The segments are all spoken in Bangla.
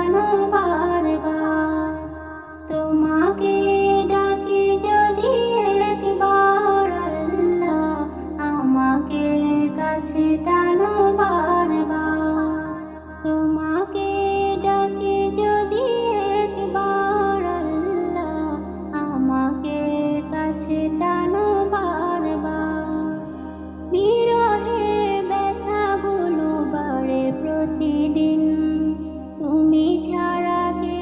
টানো বারবার। তোমাকে ডাকি যদি একবার আল্লাহ, আমাকে কাছে টানো বারবার। তোমাকে ডাকি যদি একবার আল্লাহ, আমাকে কাছে টানো বারবার। বিরহের ব্যথাগুলো বাড়ে প্রতিদিন, তুমি ছাড়া কে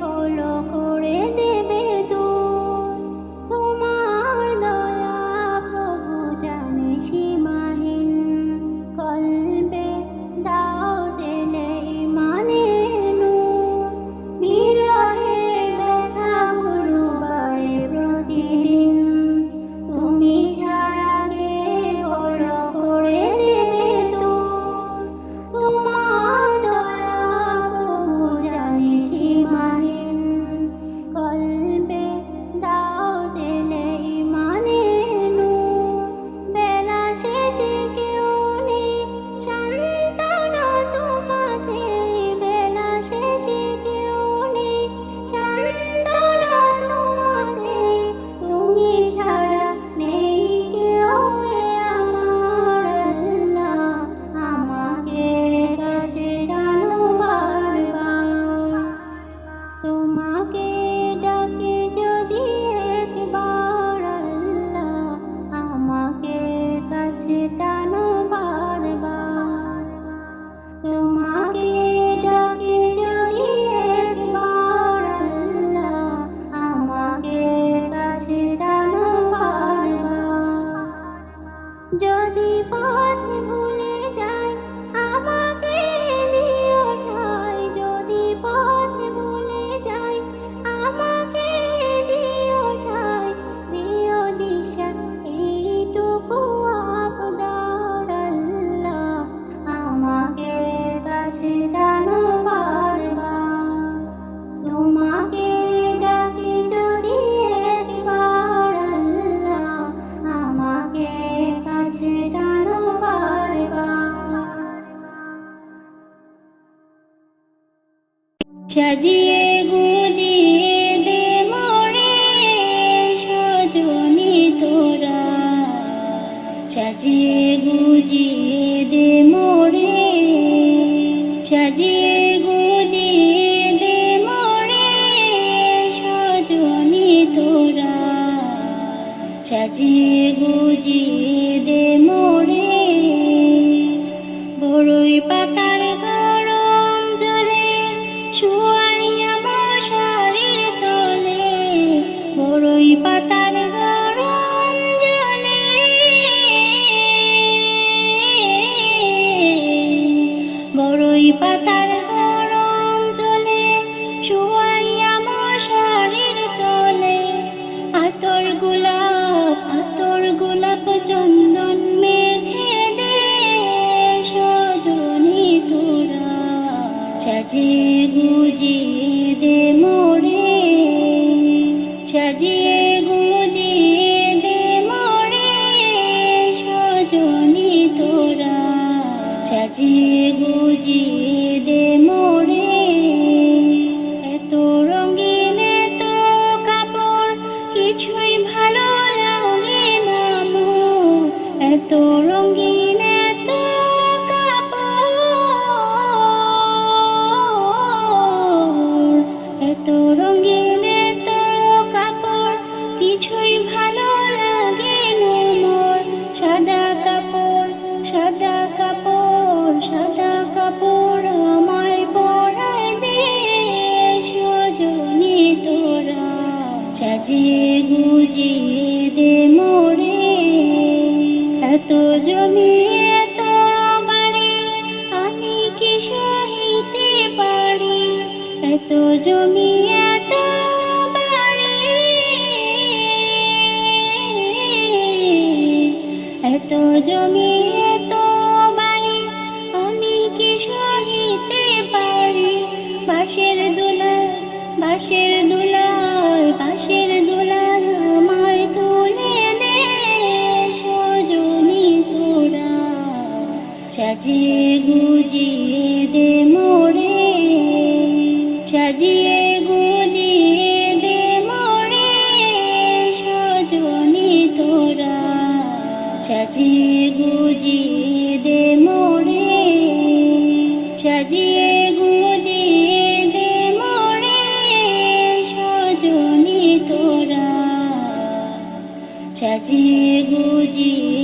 বলো করে দেবে দূর। তোমার দয়া প্রভু জানে সীমাহীন, কলবে দাও জেলে ইমানের নূর। বিরহের ব্যথাগুলো বাড়ে প্রতিদিন, তুমি ছাড়া কে বলো করে দেবে দূর। তোমার দয়া প্রভু জানি সীমাহীন, কলবে দাও জেলে ইমানের নূর। বেলা শেষে কেউ নেই সান্ত্বনা তোমাতে, বেলা শেষে কেউ নেই সান্ত্বনা তোমাতে। তুমি ছাড়া নেই কেউ এ আমার আল্লাহ, আমাকে কাছে টানো বারবার। তোমাকে ডাকি যদি একবার আল্লাহ, আমাকে কাছে টানো বারবার। তোমাকে ডাকি যদি একবার আল্লাহ, আমাকে কাছে টানো বারবার। যদি পথ ভুলে যাই আমাকে দিও ঠাই, যদি পথ ভুলে যাই আমাকে দিও ঠাই। দিও দিশা এইটুকু আবদার আল্লাহ, আমাকে কাছে টানো বারবার। তোমাকে ডাকি যদি একবার আল্লাহ, আমাকে কাছে টানো বারবার। সাজিয়ে গুজিয়ে দে মোরে সজনী তোরা, সাজিয়ে গুজিয়ে দে মোরে, সাজিয়ে গুজিয়ে দে মোরে সজনী তোরা, সাজিয়ে গুজিয়ে দে মোরে। বড়ই পাতার গরম জলে শুয়াইয়া মশারির তলে, বড়ই পাতার গরম জলে, বড়ই পাতার গরম জলে শুয়াইয়া মশারির তলে। আতর গোলাপ চন্দন মেঘে দে সজনী তোরা, সাজিয়ে গুজিয়ে দে মোরে, সাজিয়ে গুজিয়ে দে মোরে সজনী তোরা, সাজিয়ে গুজিয়ে দে মোরে। এত রঙিন এত কাপড় কিছুই ভালো লাগে না মোর, এত রঙিন এত কাপড়, এত রঙিন এত কাপড় কিছুই ভালো লাগে না মোর। সাদা কাপড় সাদা কাপড় সাদা কাপড় আমায় পরায় দে সজনী তোরা, সাজিয়ে গুজিয়ে দে মোরে। এত জমি এত বাড়ি আমি কি সহিতে পারি, এত জমি এত বাড়ি, এত জমি এত বাড়ি আমি কি সহিতে পারি। বাঁশের দোলায় বাঁশের দোলায় বাঁশের দোলায় আমায় তুলে দে সজনী তোরা, সাজিয়ে গুজিয়ে দে মোরে। সাজিয়ে গুজিয়ে দে মোরে সজনী তোরা, সাজিয়ে গুজিয়ে দে মোরে, সাজিয়ে গুজিয়ে দে মোরে সজনী তোরা, সাজিয়ে গুজিয়ে